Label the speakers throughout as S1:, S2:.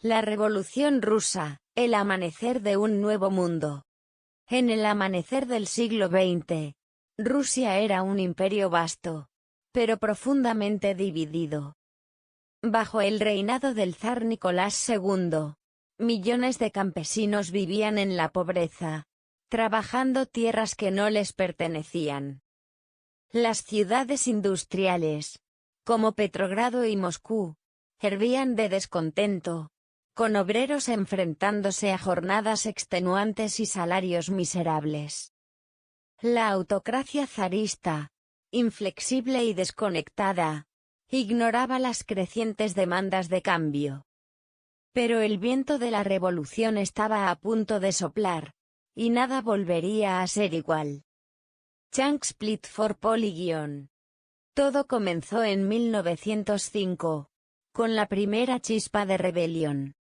S1: La Revolución Rusa, el amanecer de un nuevo mundo. En el amanecer del siglo XX, Rusia era un imperio vasto, pero profundamente dividido. Bajo el reinado del zar Nicolás II, millones de campesinos vivían en la pobreza, trabajando tierras que no les pertenecían. Las ciudades industriales, como Petrogrado y Moscú, hervían de descontento, con obreros enfrentándose a jornadas extenuantes y salarios miserables. La autocracia zarista, inflexible y desconectada, ignoraba las crecientes demandas de cambio. Pero el viento de la revolución estaba a punto de soplar, y nada volvería a ser igual. Chang Split for Polygon. Todo comenzó en 1905, con la primera chispa de rebelión.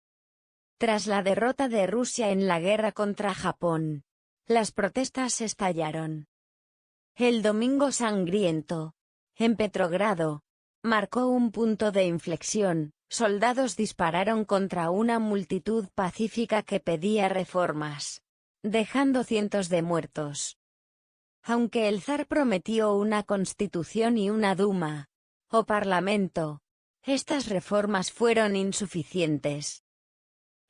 S1: Tras la derrota de Rusia en la guerra contra Japón, las protestas estallaron. El Domingo Sangriento, en Petrogrado, marcó un punto de inflexión. Soldados dispararon contra una multitud pacífica que pedía reformas, dejando cientos de muertos. Aunque el zar prometió una constitución y una duma, o parlamento, estas reformas fueron insuficientes.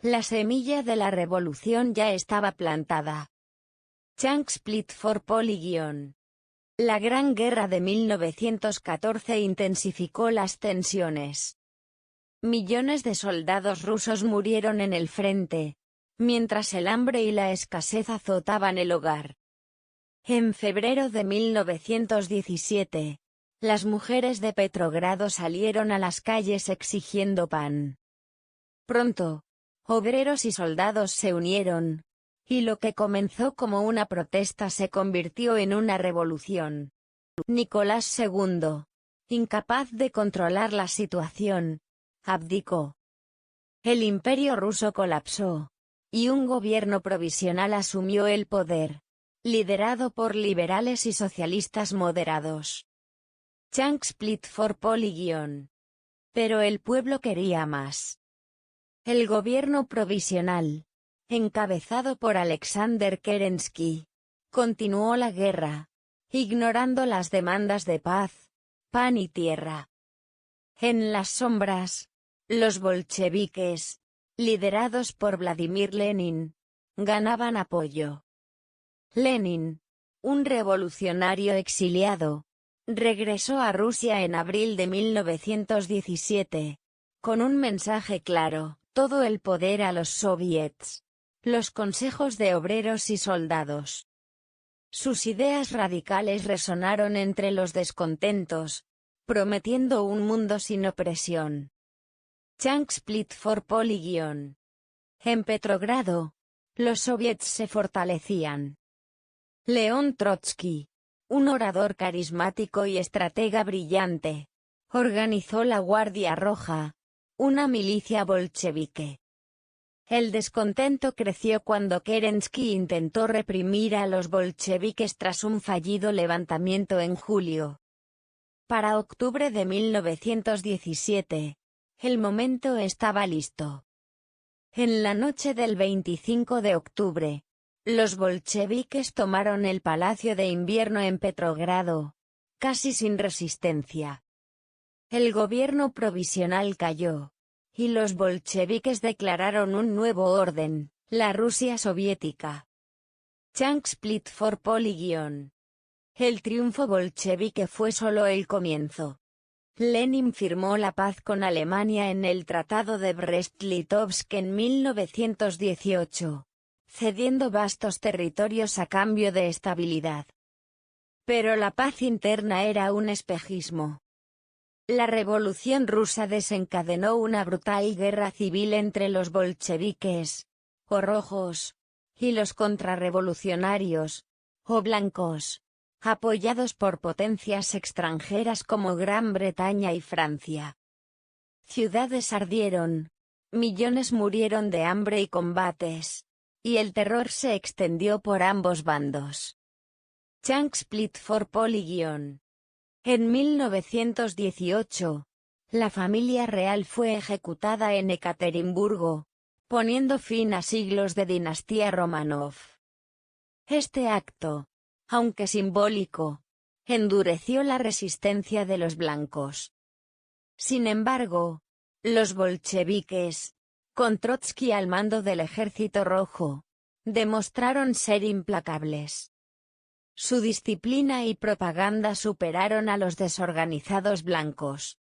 S1: La semilla de la revolución ya estaba plantada. Chang Split for Polygon. La Gran Guerra de 1914 intensificó las tensiones. Millones de soldados rusos murieron en el frente, mientras el hambre y la escasez azotaban el hogar. En febrero de 1917, las mujeres de Petrogrado salieron a las calles exigiendo pan. Pronto, obreros y soldados se unieron, y lo que comenzó como una protesta se convirtió en una revolución. Nicolás II, incapaz de controlar la situación, abdicó. El imperio ruso colapsó, y un gobierno provisional asumió el poder, liderado por liberales y socialistas moderados. Chang Split for Polygon. Pero el pueblo quería más. El gobierno provisional, encabezado por Alexander Kerensky, continuó la guerra, ignorando las demandas de paz, pan y tierra. En las sombras, los bolcheviques, liderados por Vladimir Lenin, ganaban apoyo. Lenin, un revolucionario exiliado, regresó a Rusia en abril de 1917, con un mensaje claro: todo el poder a los soviets, los consejos de obreros y soldados. Sus ideas radicales resonaron entre los descontentos, prometiendo un mundo sin opresión. Chang Split for Polygon. En Petrogrado, los soviets se fortalecían. León Trotsky, un orador carismático y estratega brillante, organizó la Guardia Roja, una milicia bolchevique. El descontento creció cuando Kerensky intentó reprimir a los bolcheviques tras un fallido levantamiento en julio. Para octubre de 1917, el momento estaba listo. En la noche del 25 de octubre, los bolcheviques tomaron el Palacio de Invierno en Petrogrado, casi sin resistencia. El gobierno provisional cayó, y los bolcheviques declararon un nuevo orden, la Rusia soviética. Chang Split for Polygon. El triunfo bolchevique fue solo el comienzo. Lenin firmó la paz con Alemania en el Tratado de Brest-Litovsk en 1918, cediendo vastos territorios a cambio de estabilidad. Pero la paz interna era un espejismo. La Revolución Rusa desencadenó una brutal guerra civil entre los bolcheviques, o rojos, y los contrarrevolucionarios, o blancos, apoyados por potencias extranjeras como Gran Bretaña y Francia. Ciudades ardieron, millones murieron de hambre y combates, y el terror se extendió por ambos bandos. Chang Split for Polygon. En 1918, La familia real fue ejecutada en Ekaterimburgo, poniendo fin a siglos de dinastía Romanov. Este acto, aunque simbólico, endureció la resistencia de los blancos. Sin embargo, los bolcheviques, con Trotsky al mando del Ejército Rojo, demostraron ser implacables. Su disciplina y propaganda superaron a los desorganizados blancos.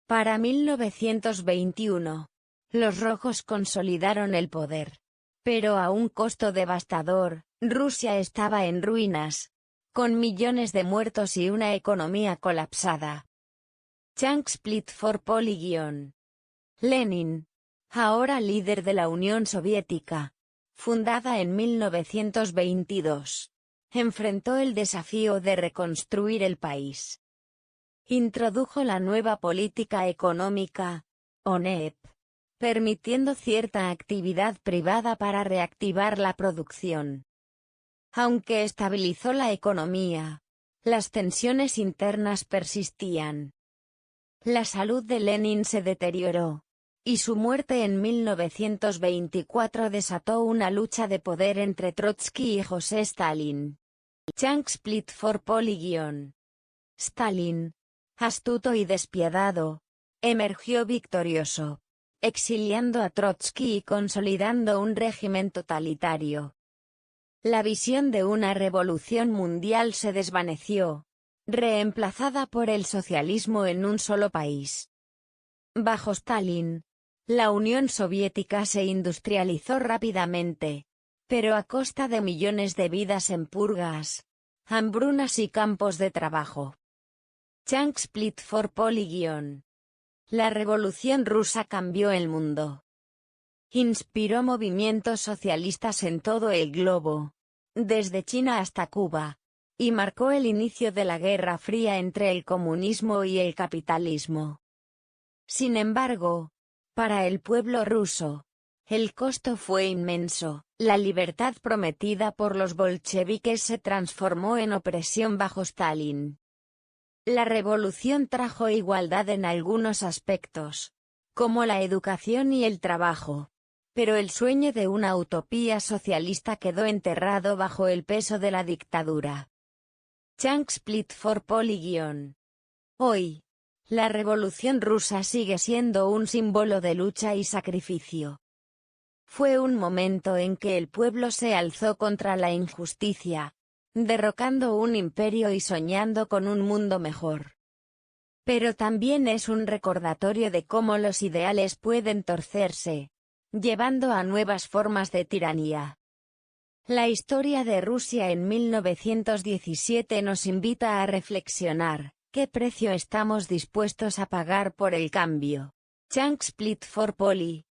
S1: Para 1921, los rojos consolidaron el poder. Pero a un costo devastador. Rusia estaba en ruinas, con millones de muertos y una economía colapsada. Chang split for Poly-. Lenin, ahora líder de la Unión Soviética, fundada en 1922, enfrentó el desafío de reconstruir el país. Introdujo la nueva política económica, ONEP, permitiendo cierta actividad privada para reactivar la producción. Aunque estabilizó la economía, las tensiones internas persistían. La salud de Lenin se deterioró, y su muerte en 1924 desató una lucha de poder entre Trotsky y José Stalin. Chang split for Poly-. Stalin, astuto y despiadado, emergió victorioso, exiliando a Trotsky y consolidando un régimen totalitario. La visión de una revolución mundial se desvaneció, reemplazada por el socialismo en un solo país. Bajo Stalin, la Unión Soviética se industrializó rápidamente, pero a costa de millones de vidas en purgas, hambrunas y campos de trabajo. Chang split for Poly-. La Revolución Rusa cambió el mundo. Inspiró movimientos socialistas en todo el globo, desde China hasta Cuba, y marcó el inicio de la Guerra Fría entre el comunismo y el capitalismo. Sin embargo, para el pueblo ruso, el costo fue inmenso. La libertad prometida por los bolcheviques se transformó en opresión bajo Stalin. La revolución trajo igualdad en algunos aspectos, como la educación y el trabajo. Pero el sueño de una utopía socialista quedó enterrado bajo el peso de la dictadura. Chang split for Poly-. Hoy, la Revolución Rusa sigue siendo un símbolo de lucha y sacrificio. Fue un momento en que el pueblo se alzó contra la injusticia, derrocando un imperio y soñando con un mundo mejor. Pero también es un recordatorio de cómo los ideales pueden torcerse, llevando a nuevas formas de tiranía. La historia de Rusia en 1917 nos invita a reflexionar, ¿qué precio estamos dispuestos a pagar por el cambio? Chang split for Poly.